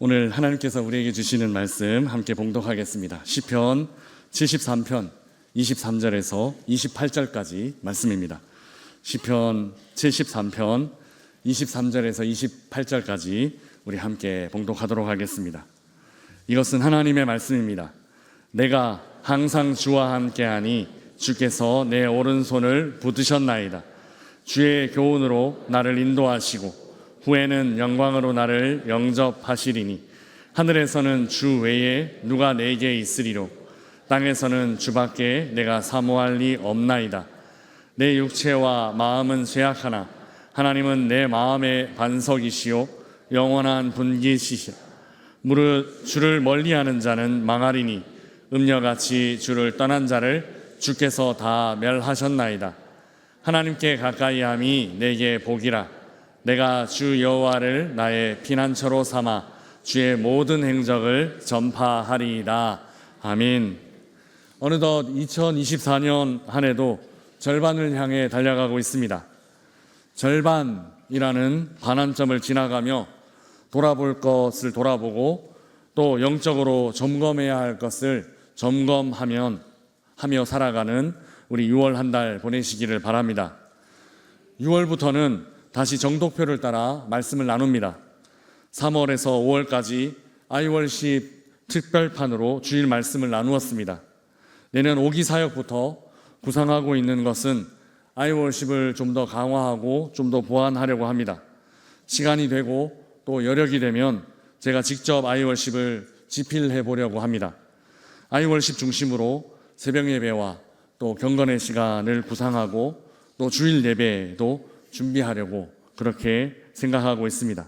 오늘 하나님께서 우리에게 주시는 말씀 함께 봉독하겠습니다. 시편 73편 23절에서 28절까지 말씀입니다. 시편 73편 23절에서 28절까지 우리 함께 봉독하도록 하겠습니다. 이것은 하나님의 말씀입니다. 내가 항상 주와 함께하니 주께서 내 오른손을 붙드셨나이다. 주의 교훈으로 나를 인도하시고 후에는 영광으로 나를 영접하시리니 하늘에서는 주 외에 누가 내게 있으리로 땅에서는 주밖에 내가 사모할 리 없나이다. 내 육체와 마음은 쇠약하나 하나님은 내 마음의 반석이시요 영원한 분기시시라. 무릇 주를 멀리하는 자는 망하리니 음녀같이 주를 떠난 자를 주께서 다 멸하셨나이다. 하나님께 가까이함이 내게 복이라. 내가 주 여호와를 나의 피난처로 삼아 주의 모든 행적을 전파하리이다. 아멘. 어느덧 2024년 한 해도 절반을 향해 달려가고 있습니다. 절반이라는 반환점을 지나가며 돌아볼 것을 돌아보고 또 영적으로 점검해야 할 것을 점검하며 살아가는 우리 6월 한 달 보내시기를 바랍니다. 6월부터는 다시 정독표를 따라 말씀을 나눕니다. 3월에서 5월까지 아이월십 특별판으로 주일 말씀을 나누었습니다. 내년 5기 사역부터 구상하고 있는 것은 아이월십을 좀 더 강화하고 좀 더 보완하려고 합니다. 시간이 되고 또 여력이 되면 제가 직접 아이월십을 집필해 보려고 합니다. 아이월십 중심으로 새벽 예배와 또 경건의 시간을 구상하고 또 주일 예배도 준비하려고 그렇게 생각하고 있습니다.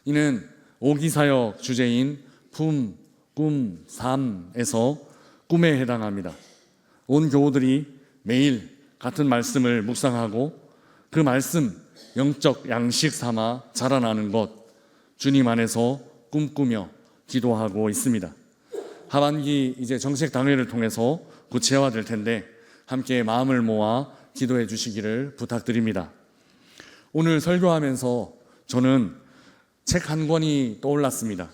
이는 5기 사역 주제인 품, 꿈, 삶에서 꿈에 해당합니다. 온 교우들이 매일 같은 말씀을 묵상하고 그 말씀 영적 양식 삼아 자라나는 것 주님 안에서 꿈꾸며 기도하고 있습니다. 하반기 이제 정책 당회를 통해서 구체화될 텐데 함께 마음을 모아 기도해 주시기를 부탁드립니다. 오늘 설교하면서 저는 책 한 권이 떠올랐습니다.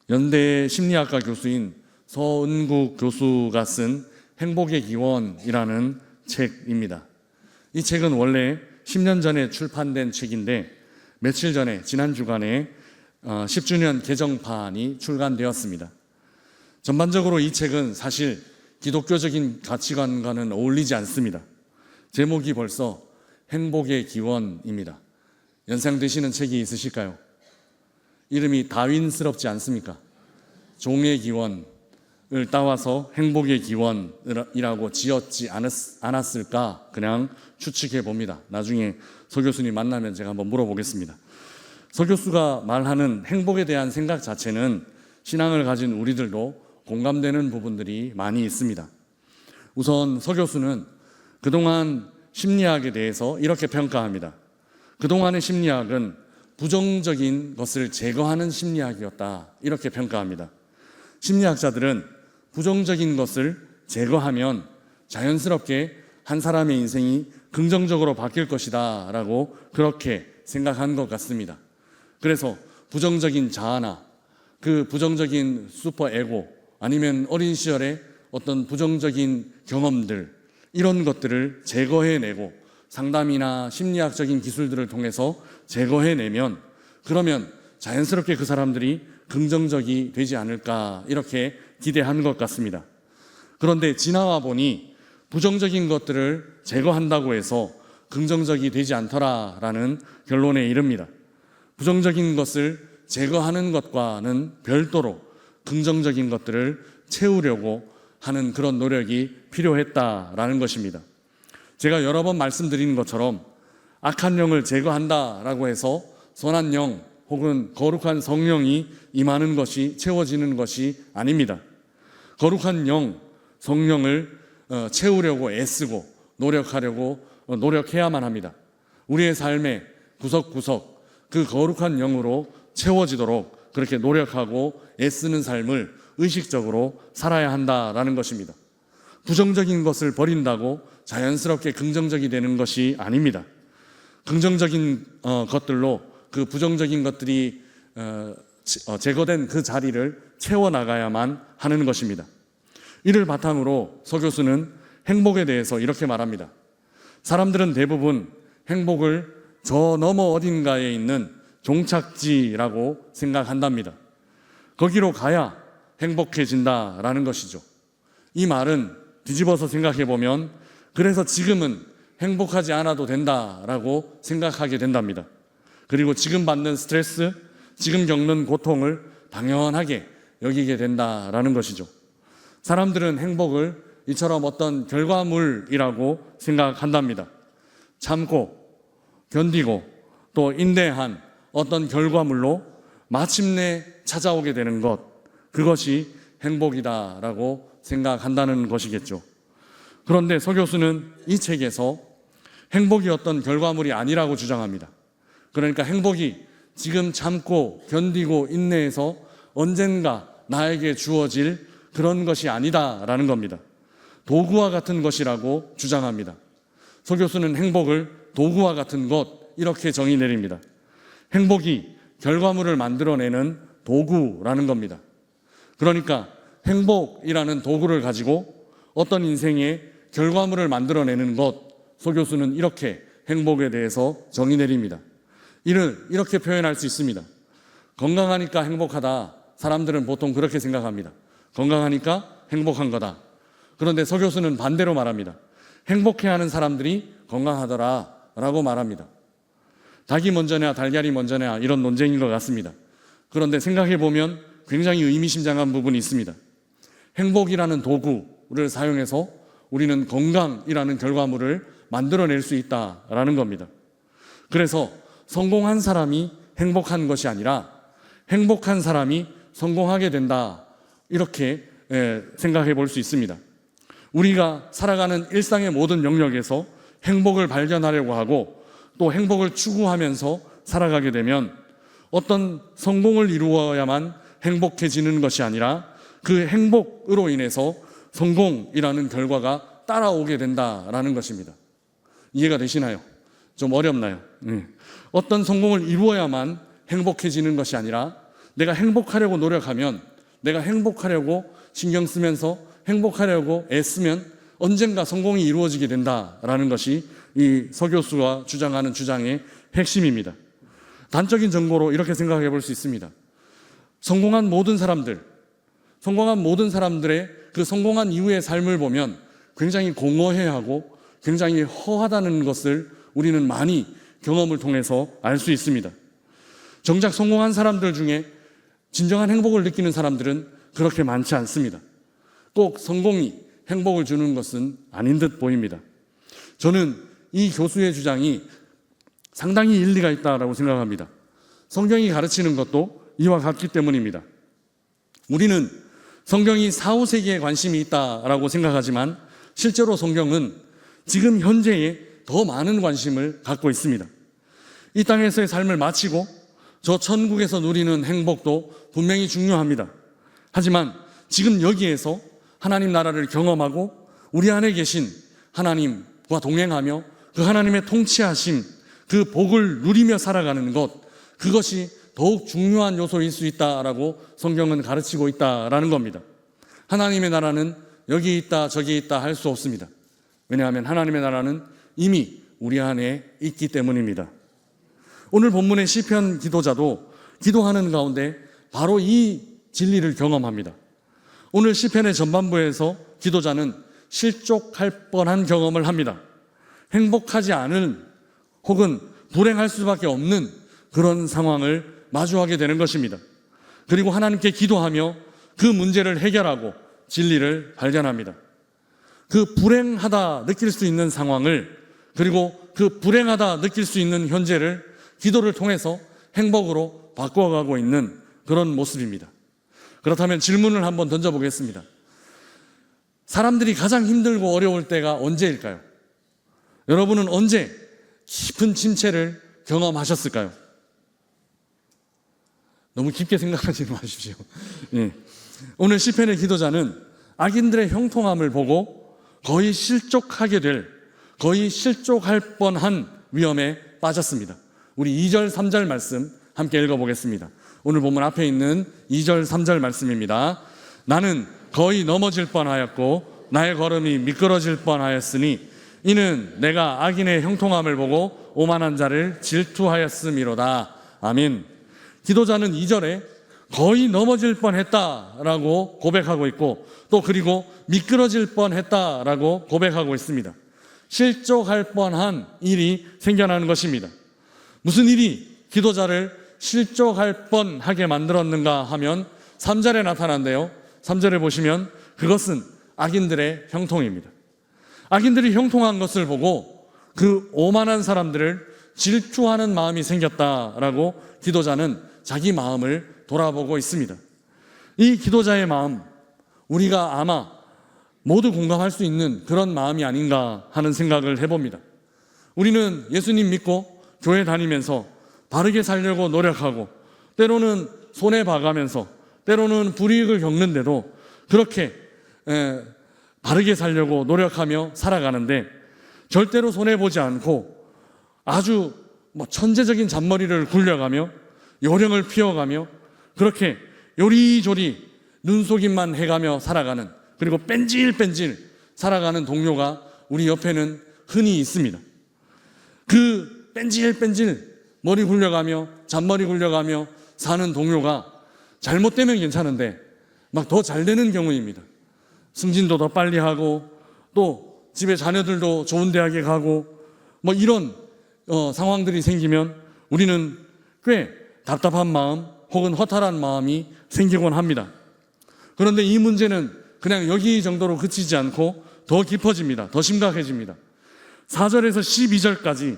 연대 심리학과 교수인 서은국 교수가 쓴 행복의 기원이라는 책입니다. 이 책은 원래 10년 전에 출판된 책인데 며칠 전에 지난 주간에 10주년 개정판이 출간되었습니다. 전반적으로 이 책은 사실 기독교적인 가치관과는 어울리지 않습니다. 제목이 벌써 행복의 기원입니다. 연상되시는 책이 있으실까요? 이름이 다윈스럽지 않습니까? 종의 기원을 따와서 행복의 기원이라고 지었지 않았을까 그냥 추측해 봅니다. 나중에 서 교수님 만나면 제가 한번 물어보겠습니다. 서 교수가 말하는 행복에 대한 생각 자체는 신앙을 가진 우리들도 공감되는 부분들이 많이 있습니다. 우선 서 교수는 그동안 심리학에 대해서 이렇게 평가합니다. 그동안의 심리학은 부정적인 것을 제거하는 심리학이었다. 이렇게 평가합니다. 심리학자들은 부정적인 것을 제거하면 자연스럽게 한 사람의 인생이 긍정적으로 바뀔 것이다 라고 그렇게 생각한 것 같습니다. 그래서 부정적인 자아나 그 부정적인 슈퍼에고 아니면 어린 시절에 어떤 부정적인 경험들 이런 것들을 제거해내고 상담이나 심리학적인 기술들을 통해서 제거해내면 그러면 자연스럽게 그 사람들이 긍정적이 되지 않을까 이렇게 기대한 것 같습니다. 그런데 지나와 보니 부정적인 것들을 제거한다고 해서 긍정적이 되지 않더라라는 결론에 이릅니다. 부정적인 것을 제거하는 것과는 별도로 긍정적인 것들을 채우려고 하는 그런 노력이 필요했다라는 것입니다. 제가 여러 번 말씀드린 것처럼 악한 영을 제거한다라고 해서 선한 영 혹은 거룩한 성령이 임하는 것이 채워지는 것이 아닙니다. 거룩한 영, 성령을 채우려고 애쓰고 노력해야만 합니다. 우리의 삶의 구석구석 그 거룩한 영으로 채워지도록 그렇게 노력하고 애쓰는 삶을 의식적으로 살아야 한다라는 것입니다. 부정적인 것을 버린다고 자연스럽게 긍정적이 되는 것이 아닙니다. 긍정적인 것들로 그 부정적인 것들이 제거된 그 자리를 채워나가야만 하는 것입니다. 이를 바탕으로 서 교수는 행복에 대해서 이렇게 말합니다. 사람들은 대부분 행복을 저 너머 어딘가에 있는 종착지라고 생각한답니다. 거기로 가야 행복해진다라는 것이죠. 이 말은 뒤집어서 생각해 보면 그래서 지금은 행복하지 않아도 된다라고 생각하게 된답니다. 그리고 지금 받는 스트레스, 지금 겪는 고통을 당연하게 여기게 된다라는 것이죠. 사람들은 행복을 이처럼 어떤 결과물이라고 생각한답니다. 참고, 견디고, 또 인내한 어떤 결과물로 마침내 찾아오게 되는 것, 그것이 행복이다라고 생각한다는 것이겠죠. 그런데 서 교수는 이 책에서 행복이 어떤 결과물이 아니라고 주장합니다. 그러니까 행복이 지금 참고 견디고 인내해서 언젠가 나에게 주어질 그런 것이 아니다라는 겁니다. 도구와 같은 것이라고 주장합니다. 서 교수는 행복을 도구와 같은 것 이렇게 정의 내립니다. 행복이 결과물을 만들어내는 도구라는 겁니다. 그러니까 행복이라는 도구를 가지고 어떤 인생의 결과물을 만들어내는 것, 서 교수는 이렇게 행복에 대해서 정의 내립니다. 이를 이렇게 표현할 수 있습니다. 건강하니까 행복하다. 사람들은 보통 그렇게 생각합니다. 건강하니까 행복한 거다. 그런데 서 교수는 반대로 말합니다. 행복해하는 사람들이 건강하더라 라고 말합니다. 닭이 먼저냐 달걀이 먼저냐 이런 논쟁인 것 같습니다. 그런데 생각해 보면 굉장히 의미심장한 부분이 있습니다. 행복이라는 도구를 사용해서 우리는 건강이라는 결과물을 만들어낼 수 있다라는 겁니다. 그래서 성공한 사람이 행복한 것이 아니라 행복한 사람이 성공하게 된다, 이렇게 생각해 볼 수 있습니다. 우리가 살아가는 일상의 모든 영역에서 행복을 발견하려고 하고 또 행복을 추구하면서 살아가게 되면 어떤 성공을 이루어야만 행복해지는 것이 아니라 그 행복으로 인해서 성공이라는 결과가 따라오게 된다라는 것입니다. 이해가 되시나요? 좀 어렵나요? 어떤 성공을 이루어야만 행복해지는 것이 아니라 내가 행복하려고 노력하면, 내가 행복하려고 신경 쓰면서 행복하려고 애쓰면 언젠가 성공이 이루어지게 된다라는 것이 이 서 교수가 주장하는 주장의 핵심입니다. 단적인 정보로 이렇게 생각해 볼 수 있습니다. 성공한 모든 사람들의 그 성공한 이후의 삶을 보면 굉장히 공허해하고 굉장히 허하다는 것을 우리는 많이 경험을 통해서 알 수 있습니다. 정작 성공한 사람들 중에 진정한 행복을 느끼는 사람들은 그렇게 많지 않습니다. 꼭 성공이 행복을 주는 것은 아닌 듯 보입니다. 저는 이 교수의 주장이 상당히 일리가 있다고 생각합니다. 성경이 가르치는 것도 이와 같기 때문입니다. 우리는 성경이 4, 5세기에 관심이 있다라고 생각하지만 실제로 성경은 지금 현재에 더 많은 관심을 갖고 있습니다. 이 땅에서의 삶을 마치고 저 천국에서 누리는 행복도 분명히 중요합니다. 하지만 지금 여기에서 하나님 나라를 경험하고 우리 안에 계신 하나님과 동행하며 그 하나님의 통치하심, 그 복을 누리며 살아가는 것, 그것이 더욱 중요한 요소일 수 있다라고 성경은 가르치고 있다라는 겁니다. 하나님의 나라는 여기 있다 저기 있다 할 수 없습니다. 왜냐하면 하나님의 나라는 이미 우리 안에 있기 때문입니다. 오늘 본문의 시편 기도자도 기도하는 가운데 바로 이 진리를 경험합니다. 오늘 시편의 전반부에서 기도자는 실족할 뻔한 경험을 합니다. 행복하지 않은 혹은 불행할 수밖에 없는 그런 상황을 마주하게 되는 것입니다. 그리고 하나님께 기도하며 그 문제를 해결하고 진리를 발견합니다. 그 불행하다 느낄 수 있는 상황을, 그리고 그 불행하다 느낄 수 있는 현재를 기도를 통해서 행복으로 바꿔가고 있는 그런 모습입니다. 그렇다면 질문을 한번 던져보겠습니다. 사람들이 가장 힘들고 어려울 때가 언제일까요? 여러분은 언제 깊은 침체를 경험하셨을까요? 너무 깊게 생각하지 마십시오. 예. 오늘 시편의 기도자는 악인들의 형통함을 보고 거의 실족할 뻔한 위험에 빠졌습니다. 우리 2절, 3절 말씀 함께 읽어보겠습니다. 오늘 본문 앞에 있는 2절 3절 말씀입니다. 나는 거의 넘어질 뻔하였고 나의 걸음이 미끄러질 뻔하였으니 이는 내가 악인의 형통함을 보고 오만한 자를 질투하였음이로다. 아멘. 기도자는 2절에 거의 넘어질 뻔했다라고 고백하고 있고 또 그리고 미끄러질 뻔했다라고 고백하고 있습니다. 실족할 뻔한 일이 생겨나는 것입니다. 무슨 일이 기도자를 실족할 뻔하게 만들었는가 하면 3절에 나타난대요. 3절에 보시면 그것은 악인들의 형통입니다. 악인들이 형통한 것을 보고 그 오만한 사람들을 질투하는 마음이 생겼다라고 기도자는 자기 마음을 돌아보고 있습니다. 이 기도자의 마음, 우리가 아마 모두 공감할 수 있는 그런 마음이 아닌가 하는 생각을 해봅니다. 우리는 예수님 믿고 교회 다니면서 바르게 살려고 노력하고 때로는 손해봐가면서 때로는 불이익을 겪는데도 그렇게 바르게 살려고 노력하며 살아가는데 절대로 손해보지 않고 아주 천재적인 잔머리를 굴려가며 요령을 피워가며 그렇게 요리조리 눈속임만 해가며 살아가는, 그리고 뺀질뺀질 살아가는 동료가 우리 옆에는 흔히 있습니다. 그 뺀질뺀질 머리 굴려가며 잔머리 굴려가며 사는 동료가 잘못되면 괜찮은데 막 더 잘 되는 경우입니다. 승진도 더 빨리 하고 또 집에 자녀들도 좋은 대학에 가고 이런 상황들이 생기면 우리는 꽤 답답한 마음 혹은 허탈한 마음이 생기곤 합니다. 그런데 이 문제는 그냥 여기 정도로 그치지 않고 더 깊어집니다. 더 심각해집니다. 4절에서 12절까지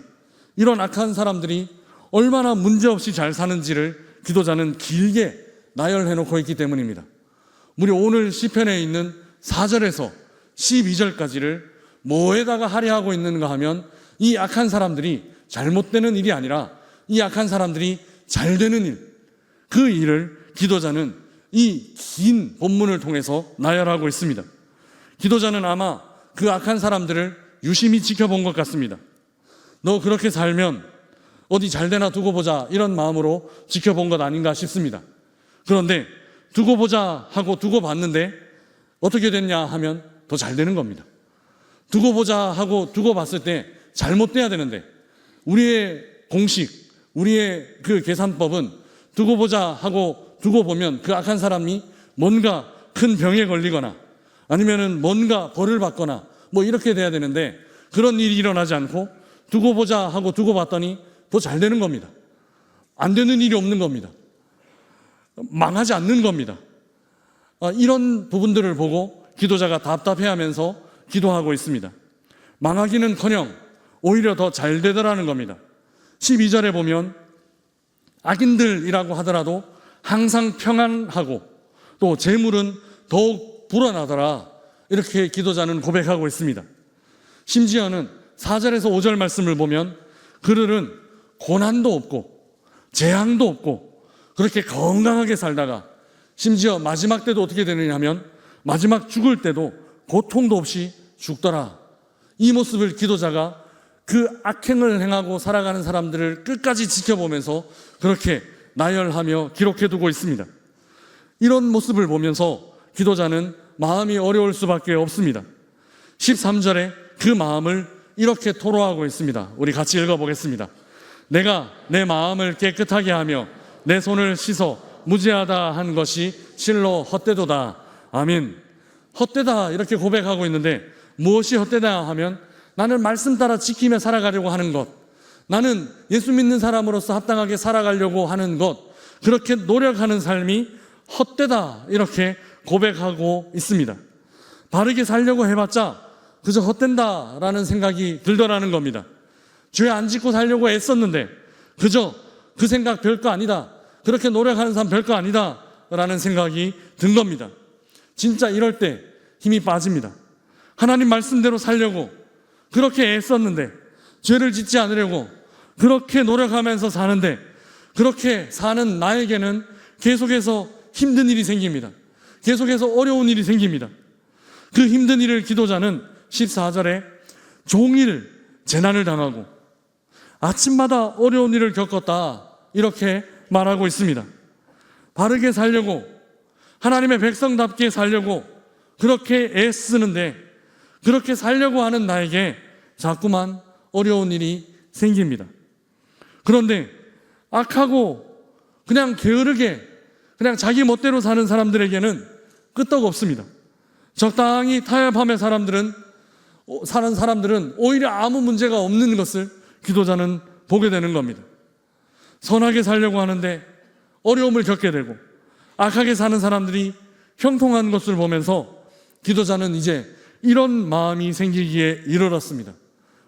이런 악한 사람들이 얼마나 문제없이 잘 사는지를 기도자는 길게 나열해놓고 있기 때문입니다. 무려 오늘 시편에 있는 4절에서 12절까지를 뭐에다가 할애하고 있는가 하면 이 악한 사람들이 잘못되는 일이 아니라 이 악한 사람들이 잘 되는 일, 그 일을 기도자는 이 긴 본문을 통해서 나열하고 있습니다. 기도자는 아마 그 악한 사람들을 유심히 지켜본 것 같습니다. 너 그렇게 살면 어디 잘 되나 두고 보자, 이런 마음으로 지켜본 것 아닌가 싶습니다. 그런데 두고 보자 하고 두고 봤는데 어떻게 됐냐 하면 더 잘 되는 겁니다. 두고 보자 하고 두고 봤을 때 잘못돼야 되는데 우리의 공식, 우리의 그 계산법은 두고 보자 하고 두고 보면 그 악한 사람이 뭔가 큰 병에 걸리거나 아니면은 뭔가 벌을 받거나 이렇게 돼야 되는데 그런 일이 일어나지 않고 두고 보자 하고 두고 봤더니 더 잘 되는 겁니다. 안 되는 일이 없는 겁니다. 망하지 않는 겁니다. 이런 부분들을 보고 기도자가 답답해하면서 기도하고 있습니다. 망하기는커녕 오히려 더 잘 되더라는 겁니다. 12절에 보면 악인들이라고 하더라도 항상 평안하고 또 재물은 더욱 불어나더라, 이렇게 기도자는 고백하고 있습니다. 심지어는 4절에서 5절 말씀을 보면 그들은 고난도 없고 재앙도 없고 그렇게 건강하게 살다가 심지어 마지막 때도 어떻게 되느냐 하면 마지막 죽을 때도 고통도 없이 죽더라. 이 모습을 기도자가 그 악행을 행하고 살아가는 사람들을 끝까지 지켜보면서 그렇게 나열하며 기록해두고 있습니다. 이런 모습을 보면서 기도자는 마음이 어려울 수밖에 없습니다. 13절에 그 마음을 이렇게 토로하고 있습니다. 우리 같이 읽어보겠습니다. 내가 내 마음을 깨끗하게 하며 내 손을 씻어 무죄하다 한 것이 실로 헛되도다. 아멘. 헛되다 이렇게 고백하고 있는데 무엇이 헛되다 하면 나는 말씀 따라 지키며 살아가려고 하는 것, 나는 예수 믿는 사람으로서 합당하게 살아가려고 하는 것, 그렇게 노력하는 삶이 헛되다 이렇게 고백하고 있습니다. 바르게 살려고 해봤자 그저 헛된다라는 생각이 들더라는 겁니다. 죄 안 짓고 살려고 애썼는데 그저 그 생각 별거 아니다, 그렇게 노력하는 사람 별거 아니다 라는 생각이 든 겁니다. 진짜 이럴 때 힘이 빠집니다. 하나님 말씀대로 살려고 그렇게 애썼는데, 죄를 짓지 않으려고 그렇게 노력하면서 사는데, 그렇게 사는 나에게는 계속해서 힘든 일이 생깁니다. 계속해서 어려운 일이 생깁니다. 그 힘든 일을 기도자는 14절에 종일 재난을 당하고 아침마다 어려운 일을 겪었다 이렇게 말하고 있습니다. 바르게 살려고, 하나님의 백성답게 살려고 그렇게 애쓰는데, 그렇게 살려고 하는 나에게 자꾸만 어려운 일이 생깁니다. 그런데 악하고 그냥 게으르게 그냥 자기 멋대로 사는 사람들에게는 끄떡 없습니다. 적당히 타협하며 사는 사람들은 오히려 아무 문제가 없는 것을 기도자는 보게 되는 겁니다. 선하게 살려고 하는데 어려움을 겪게 되고, 악하게 사는 사람들이 형통한 것을 보면서 기도자는 이제 이런 마음이 생기기에 이르렀습니다.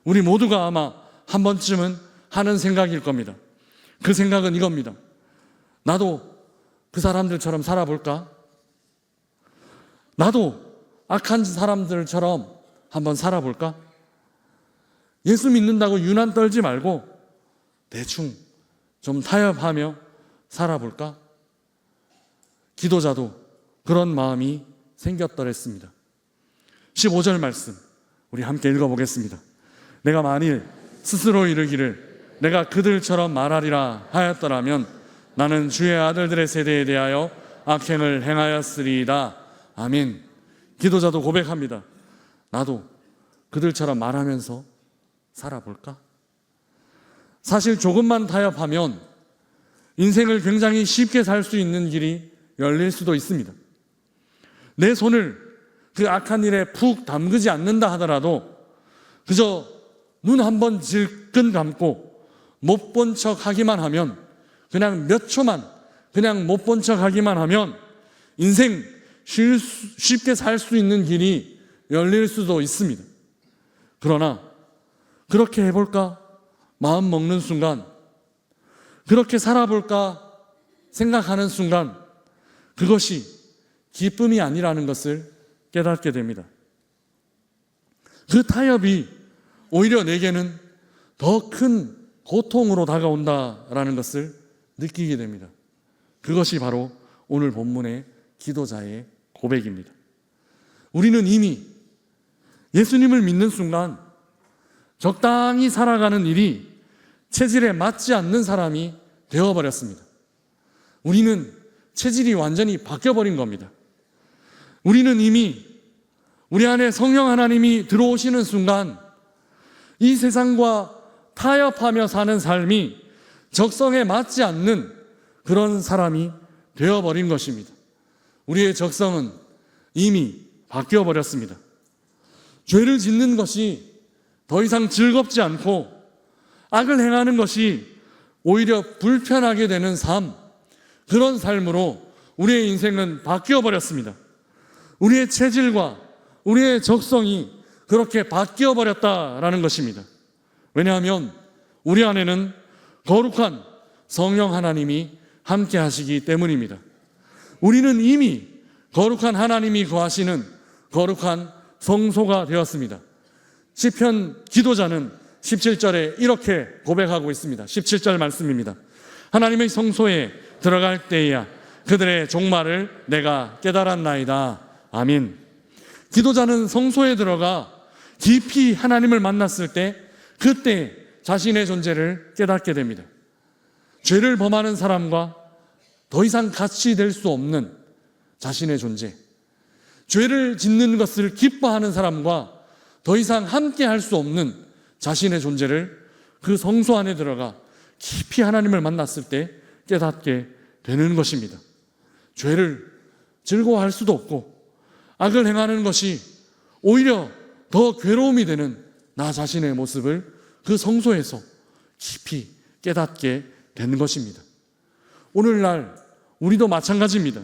우리 모두가 아마 한 번쯤은 하는 생각일 겁니다. 그 생각은 이겁니다. 나도 그 사람들처럼 살아볼까? 나도 악한 사람들처럼 한번 살아볼까? 예수 믿는다고 유난 떨지 말고 대충 좀 타협하며 살아볼까? 기도자도 그런 마음이 생겼더랬습니다. 15절 말씀 우리 함께 읽어보겠습니다. 내가 만일 스스로 이르기를 내가 그들처럼 말하리라 하였더라면 나는 주의 아들들의 세대에 대하여 악행을 행하였으리이다. 아멘. 기도자도 고백합니다. 나도 그들처럼 말하면서 살아볼까? 사실 조금만 타협하면 인생을 굉장히 쉽게 살 수 있는 길이 열릴 수도 있습니다. 내 손을 그 악한 일에 푹 담그지 않는다 하더라도 그저 눈 한 번 질끈 감고 못 본 척 하기만 하면, 그냥 몇 초만 그냥 못 본 척 하기만 하면 인생 쉽게 살 수 있는 길이 열릴 수도 있습니다. 그러나 그렇게 해볼까 마음 먹는 순간, 그렇게 살아볼까 생각하는 순간, 그것이 기쁨이 아니라는 것을 깨닫게 됩니다. 그 타협이 오히려 내게는 더 큰 고통으로 다가온다라는 것을 느끼게 됩니다. 그것이 바로 오늘 본문의 기도자의 고백입니다. 우리는 이미 예수님을 믿는 순간 적당히 살아가는 일이 체질에 맞지 않는 사람이 되어버렸습니다. 우리는 체질이 완전히 바뀌어버린 겁니다. 우리는 이미 우리 안에 성령 하나님이 들어오시는 순간 이 세상과 타협하며 사는 삶이 적성에 맞지 않는 그런 사람이 되어버린 것입니다. 우리의 적성은 이미 바뀌어버렸습니다. 죄를 짓는 것이 더 이상 즐겁지 않고 악을 행하는 것이 오히려 불편하게 되는 삶, 그런 삶으로 우리의 인생은 바뀌어버렸습니다. 우리의 체질과 우리의 적성이 그렇게 바뀌어버렸다라는 것입니다. 왜냐하면 우리 안에는 거룩한 성령 하나님이 함께 하시기 때문입니다. 우리는 이미 거룩한 하나님이 거하시는 거룩한 성소가 되었습니다. 시편 기도자는 17절에 이렇게 고백하고 있습니다. 17절 말씀입니다. 하나님의 성소에 들어갈 때에야 그들의 종말을 내가 깨달았나이다. 아멘. 기도자는 성소에 들어가 깊이 하나님을 만났을 때, 그때 자신의 존재를 깨닫게 됩니다. 죄를 범하는 사람과 더 이상 같이 될 수 없는 자신의 존재, 죄를 짓는 것을 기뻐하는 사람과 더 이상 함께 할 수 없는 자신의 존재를 그 성소 안에 들어가 깊이 하나님을 만났을 때 깨닫게 되는 것입니다. 죄를 즐거워할 수도 없고 악을 행하는 것이 오히려 더 괴로움이 되는 나 자신의 모습을 그 성소에서 깊이 깨닫게 되는 것입니다. 오늘날 우리도 마찬가지입니다.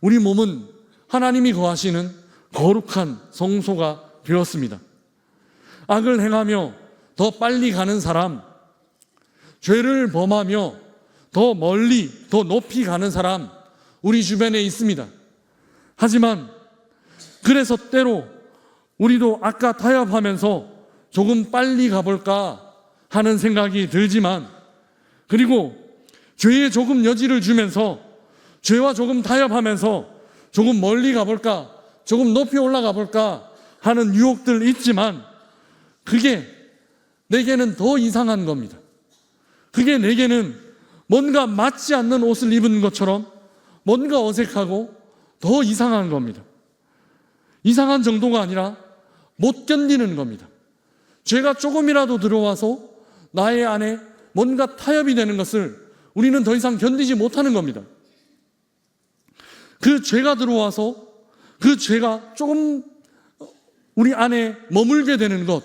우리 몸은 하나님이 거하시는 거룩한 성소가 되었습니다. 악을 행하며 더 빨리 가는 사람, 죄를 범하며 더 멀리, 더 높이 가는 사람, 우리 주변에 있습니다. 하지만 그래서 때로 우리도 아까 타협하면서 조금 빨리 가볼까 하는 생각이 들지만, 그리고 죄에 조금 여지를 주면서 죄와 조금 타협하면서 조금 멀리 가볼까, 조금 높이 올라가 볼까 하는 유혹들 있지만, 그게 내게는 더 이상한 겁니다. 그게 내게는 뭔가 맞지 않는 옷을 입은 것처럼 뭔가 어색하고 더 이상한 겁니다. 이상한 정도가 아니라 못 견디는 겁니다. 죄가 조금이라도 들어와서 나의 안에 뭔가 타협이 되는 것을 우리는 더 이상 견디지 못하는 겁니다. 그 죄가 들어와서 그 죄가 조금 우리 안에 머물게 되는 것,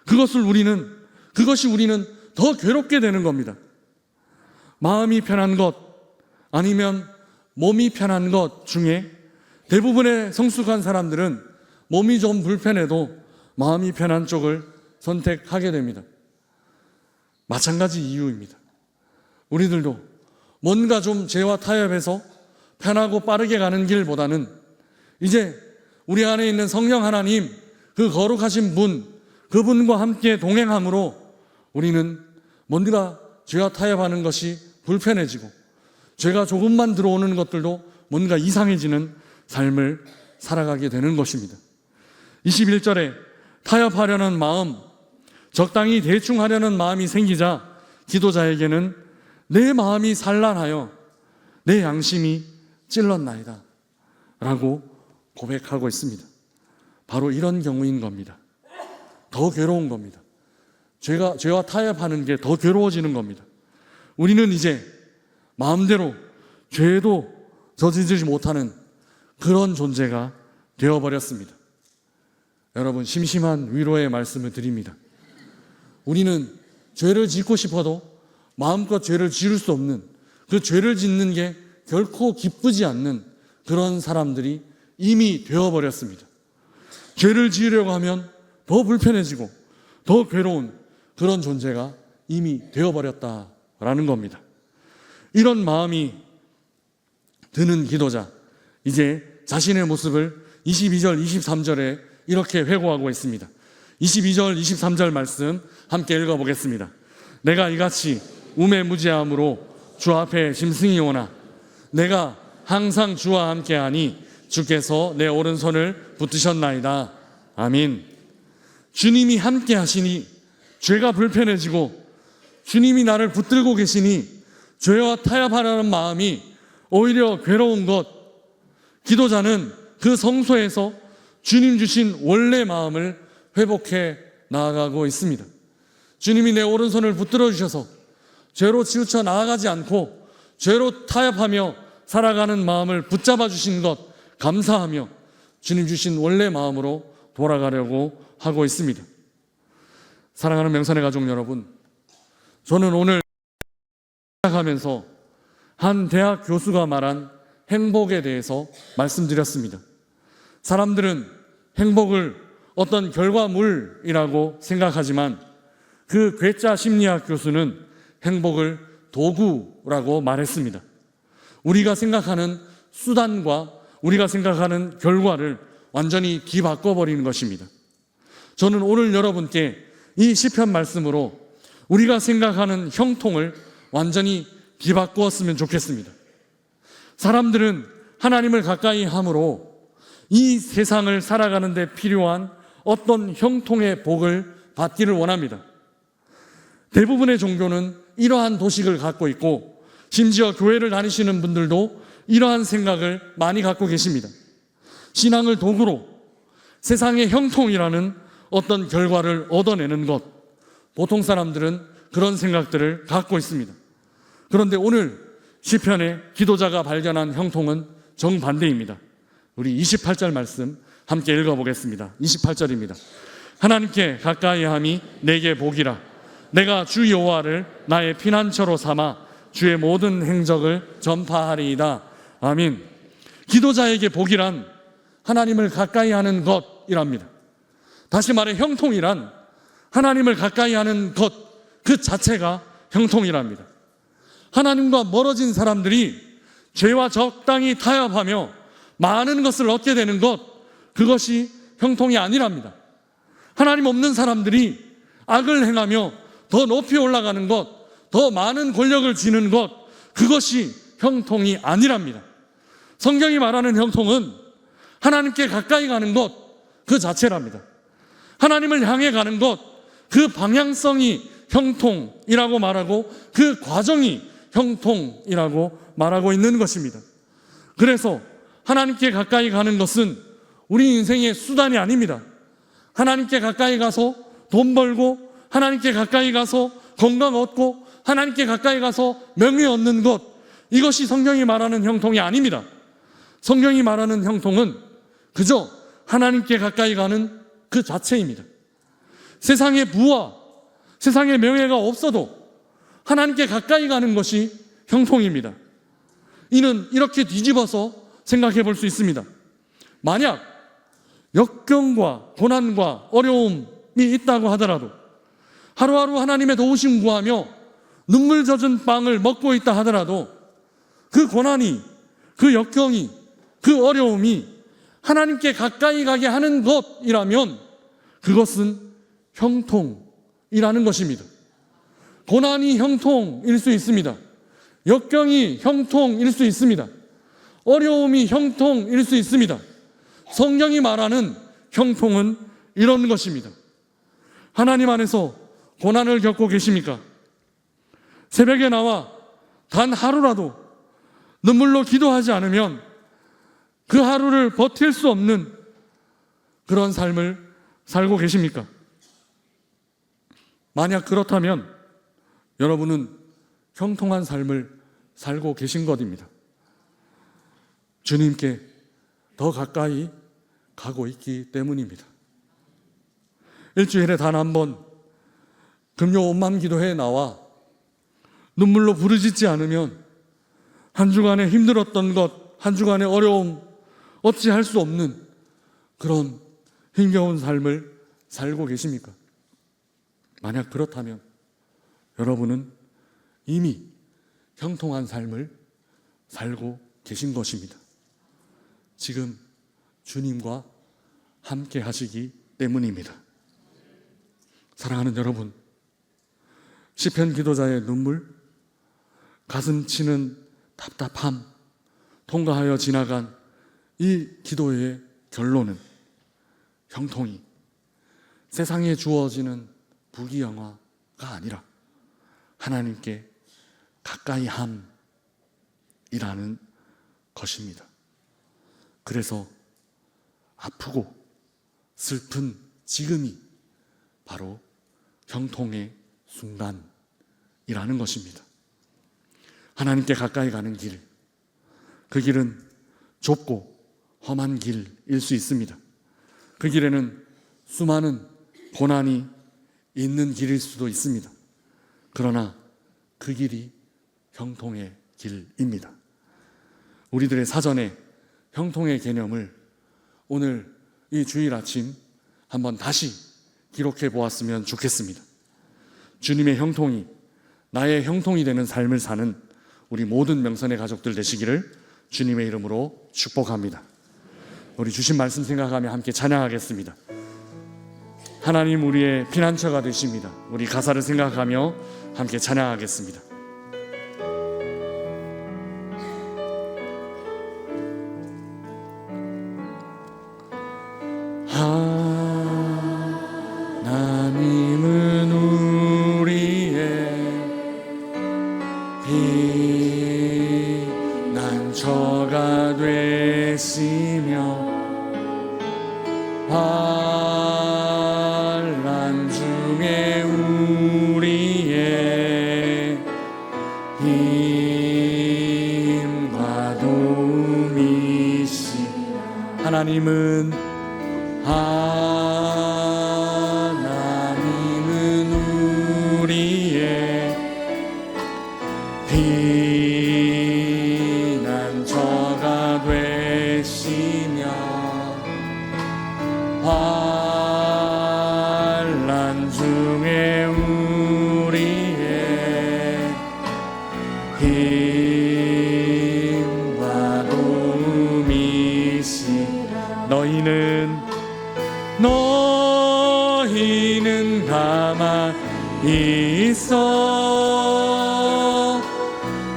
그것이 우리는 더 괴롭게 되는 겁니다. 마음이 편한 것 아니면 몸이 편한 것 중에 대부분의 성숙한 사람들은 몸이 좀 불편해도 마음이 편한 쪽을 선택하게 됩니다. 마찬가지 이유입니다. 우리들도 뭔가 좀 죄와 타협해서 편하고 빠르게 가는 길보다는 이제 우리 안에 있는 성령 하나님, 그 거룩하신 분, 그분과 함께 동행함으로 우리는 뭔가 죄와 타협하는 것이 불편해지고 죄가 조금만 들어오는 것들도 뭔가 이상해지는 삶을 살아가게 되는 것입니다. 21절에 타협하려는 마음, 적당히 대충 하려는 마음이 생기자 기도자에게는 내 마음이 산란하여 내 양심이 찔렀나이다 라고 고백하고 있습니다. 바로 이런 경우인 겁니다. 더 괴로운 겁니다. 죄와 타협하는 게 더 괴로워지는 겁니다. 우리는 이제 마음대로 죄도 저지르지 못하는 그런 존재가 되어버렸습니다. 여러분, 심심한 위로의 말씀을 드립니다. 우리는 죄를 짓고 싶어도 마음껏 죄를 지을 수 없는, 그 죄를 짓는 게 결코 기쁘지 않는 그런 사람들이 이미 되어버렸습니다. 죄를 지으려고 하면 더 불편해지고 더 괴로운 그런 존재가 이미 되어버렸다라는 겁니다. 이런 마음이 드는 기도자, 이제 자신의 모습을 22절, 23절에 이렇게 회고하고 있습니다. 22절, 23절 말씀 함께 읽어보겠습니다. 내가 이같이 우매무지함으로 주 앞에 짐승이 오나 내가 항상 주와 함께하니 주께서 내 오른손을 붙드셨나이다. 아멘. 주님이 함께 하시니 죄가 불편해지고 주님이 나를 붙들고 계시니 죄와 타협하려는 마음이 오히려 괴로운 것, 기도자는 그 성소에서 주님 주신 원래 마음을 회복해 나아가고 있습니다. 주님이 내 오른손을 붙들어 주셔서 죄로 치우쳐 나아가지 않고 죄로 타협하며 살아가는 마음을 붙잡아 주신 것 감사하며 주님 주신 원래 마음으로 돌아가려고 하고 있습니다. 사랑하는 명산의 가족 여러분, 저는 오늘 시작하면서 한 대학 교수가 말한 행복에 대해서 말씀드렸습니다. 사람들은 행복을 어떤 결과물이라고 생각하지만 그 괴짜 심리학 교수는 행복을 도구라고 말했습니다. 우리가 생각하는 수단과 우리가 생각하는 결과를 완전히 뒤바꿔버리는 것입니다. 저는 오늘 여러분께 이 시편 말씀으로 우리가 생각하는 형통을 완전히 뒤바꾸었으면 좋겠습니다. 사람들은 하나님을 가까이 함으로 이 세상을 살아가는 데 필요한 어떤 형통의 복을 받기를 원합니다. 대부분의 종교는 이러한 도식을 갖고 있고 심지어 교회를 다니시는 분들도 이러한 생각을 많이 갖고 계십니다. 신앙을 도구로 세상의 형통이라는 어떤 결과를 얻어내는 것, 보통 사람들은 그런 생각들을 갖고 있습니다. 그런데 오늘 시편의 기도자가 발견한 형통은 정반대입니다. 우리 28절 말씀 함께 읽어보겠습니다. 28절입니다. 하나님께 가까이함이 내게 복이라. 내가 주 여호와를 나의 피난처로 삼아 주의 모든 행적을 전파하리이다. 아멘. 기도자에게 복이란 하나님을 가까이하는 것이랍니다. 다시 말해 형통이란 하나님을 가까이하는 것 그 자체가 형통이랍니다. 하나님과 멀어진 사람들이 죄와 적당히 타협하며 많은 것을 얻게 되는 것, 그것이 형통이 아니랍니다. 하나님 없는 사람들이 악을 행하며 더 높이 올라가는 것, 더 많은 권력을 지는 것, 그것이 형통이 아니랍니다. 성경이 말하는 형통은 하나님께 가까이 가는 것 그 자체랍니다. 하나님을 향해 가는 것, 그 방향성이 형통이라고 말하고 그 과정이 형통이라고 말하고 있는 것입니다. 그래서 하나님께 가까이 가는 것은 우리 인생의 수단이 아닙니다. 하나님께 가까이 가서 돈 벌고, 하나님께 가까이 가서 건강 얻고, 하나님께 가까이 가서 명예 얻는 것, 이것이 성경이 말하는 형통이 아닙니다. 성경이 말하는 형통은 그저 하나님께 가까이 가는 그 자체입니다. 세상의 부와 세상의 명예가 없어도 하나님께 가까이 가는 것이 형통입니다. 이는 이렇게 뒤집어서 생각해 볼 수 있습니다. 만약 역경과 고난과 어려움이 있다고 하더라도, 하루하루 하나님의 도우심 구하며 눈물 젖은 빵을 먹고 있다 하더라도, 그 고난이, 그 역경이, 그 어려움이 하나님께 가까이 가게 하는 것이라면 그것은 형통이라는 것입니다. 고난이 형통일 수 있습니다. 역경이 형통일 수 있습니다. 어려움이 형통일 수 있습니다. 성경이 말하는 형통은 이런 것입니다. 하나님 안에서 고난을 겪고 계십니까? 새벽에 나와 단 하루라도 눈물로 기도하지 않으면 그 하루를 버틸 수 없는 그런 삶을 살고 계십니까? 만약 그렇다면 여러분은 형통한 삶을 살고 계신 것입니다. 주님께 더 가까이 가고 있기 때문입니다. 일주일에 단 한 번 금요 온맘 기도회에 나와 눈물로 부르짖지 않으면 한 주간에 힘들었던 것, 한 주간의 어려움, 어찌할 수 없는 그런 힘겨운 삶을 살고 계십니까? 만약 그렇다면 여러분은 이미 형통한 삶을 살고 계신 것입니다. 지금 주님과 함께 하시기 때문입니다. 사랑하는 여러분, 시편 기도자의 눈물, 가슴 치는 답답함, 통과하여 지나간 이 기도의 결론은 형통이 세상에 주어지는 부귀영화가 아니라 하나님께 가까이 함이라는 것입니다. 그래서 아프고 슬픈 지금이 바로 형통의 순간이라는 것입니다. 하나님께 가까이 가는 길, 그 길은 좁고 험한 길일 수 있습니다. 그 길에는 수많은 고난이 있는 길일 수도 있습니다. 그러나 그 길이 형통의 길입니다. 우리들의 사전에 형통의 개념을 오늘 이 주일 아침 한번 다시 기록해 보았으면 좋겠습니다. 주님의 형통이 나의 형통이 되는 삶을 사는 우리 모든 명선의 가족들 되시기를 주님의 이름으로 축복합니다. 우리 주신 말씀 생각하며 함께 찬양하겠습니다. 하나님 우리의 피난처가 되십니다. 우리 가사를 생각하며 함께 찬양하겠습니다. 하나님은 우리의 피난처가 되시며 환난 중에 우리의 힘과 도움이시. 하나님은 우리의 피난처가 되시며 환난 중에 우리의 힘과 도움이시라. 너희는 가만히 있어.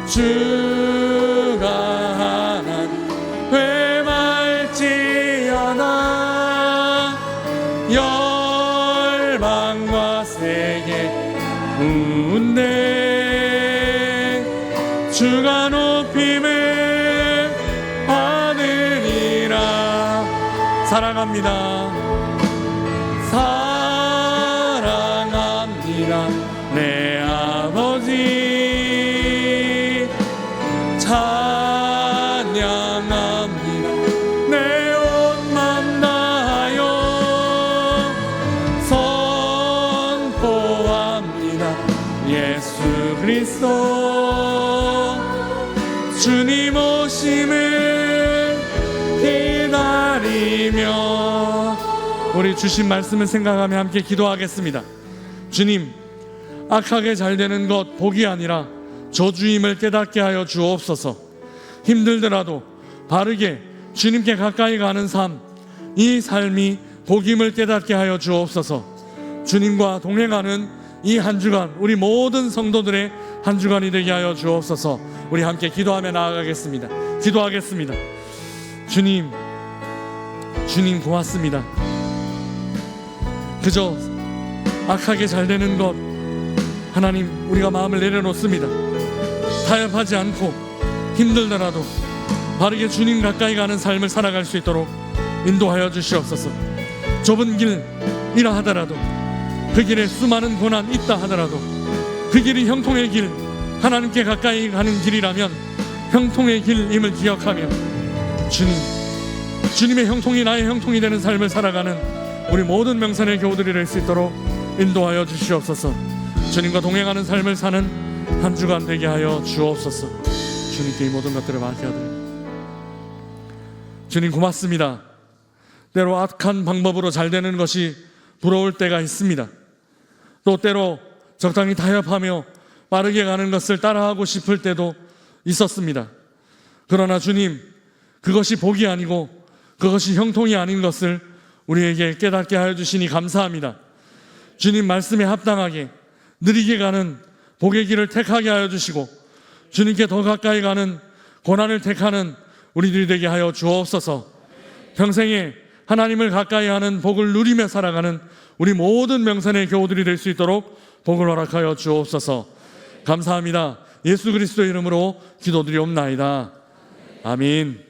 주가 하나 회말지어나. 열방과 세계 운대 주가 높임을 받으리라. 사랑합니다. 사랑합니다. 내 아버지 찬양합니다. 내 온 맘 다하여 선포합니다. 예수 그리스도 주님 오심을 기다리며 우리 주신 말씀을 생각하며 함께 기도하겠습니다. 주님, 악하게 잘 되는 것 복이 아니라 저주임을 깨닫게 하여 주옵소서. 힘들더라도 바르게 주님께 가까이 가는 삶, 이 삶이 복임을 깨닫게 하여 주옵소서. 주님과 동행하는 이 한 주간, 우리 모든 성도들의 한 주간이 되게 하여 주옵소서. 우리 함께 기도하며 나아가겠습니다. 기도하겠습니다. 주님 고맙습니다. 그저 악하게 잘 되는 것, 하나님, 우리가 마음을 내려놓습니다. 타협하지 않고 힘들더라도 바르게 주님 가까이 가는 삶을 살아갈 수 있도록 인도하여 주시옵소서. 좁은 길이라 하더라도, 그 길에 수많은 고난 있다 하더라도, 그 길이 형통의 길, 하나님께 가까이 가는 길이라면 형통의 길임을 기억하며 주님의 형통이 나의 형통이 되는 삶을 살아가는 우리 모든 명산의 교우들이 될 수 있도록 인도하여 주시옵소서. 주님과 동행하는 삶을 사는 한 주간 되게 하여 주옵소서. 주님께 이 모든 것들을 맡겨드립니다. 주님 고맙습니다. 때로 악한 방법으로 잘 되는 것이 부러울 때가 있습니다. 또 때로 적당히 타협하며 빠르게 가는 것을 따라하고 싶을 때도 있었습니다. 그러나 주님, 그것이 복이 아니고 그것이 형통이 아닌 것을 우리에게 깨닫게 하여 주시니 감사합니다. 주님 말씀에 합당하게 느리게 가는 복의 길을 택하게 하여 주시고, 주님께 더 가까이 가는 고난을 택하는 우리들이 되게 하여 주옵소서. 평생에 하나님을 가까이 하는 복을 누리며 살아가는 우리 모든 명산의 교우들이 될 수 있도록 복을 허락하여 주옵소서. 감사합니다. 예수 그리스도의 이름으로 기도드리옵나이다. 아멘.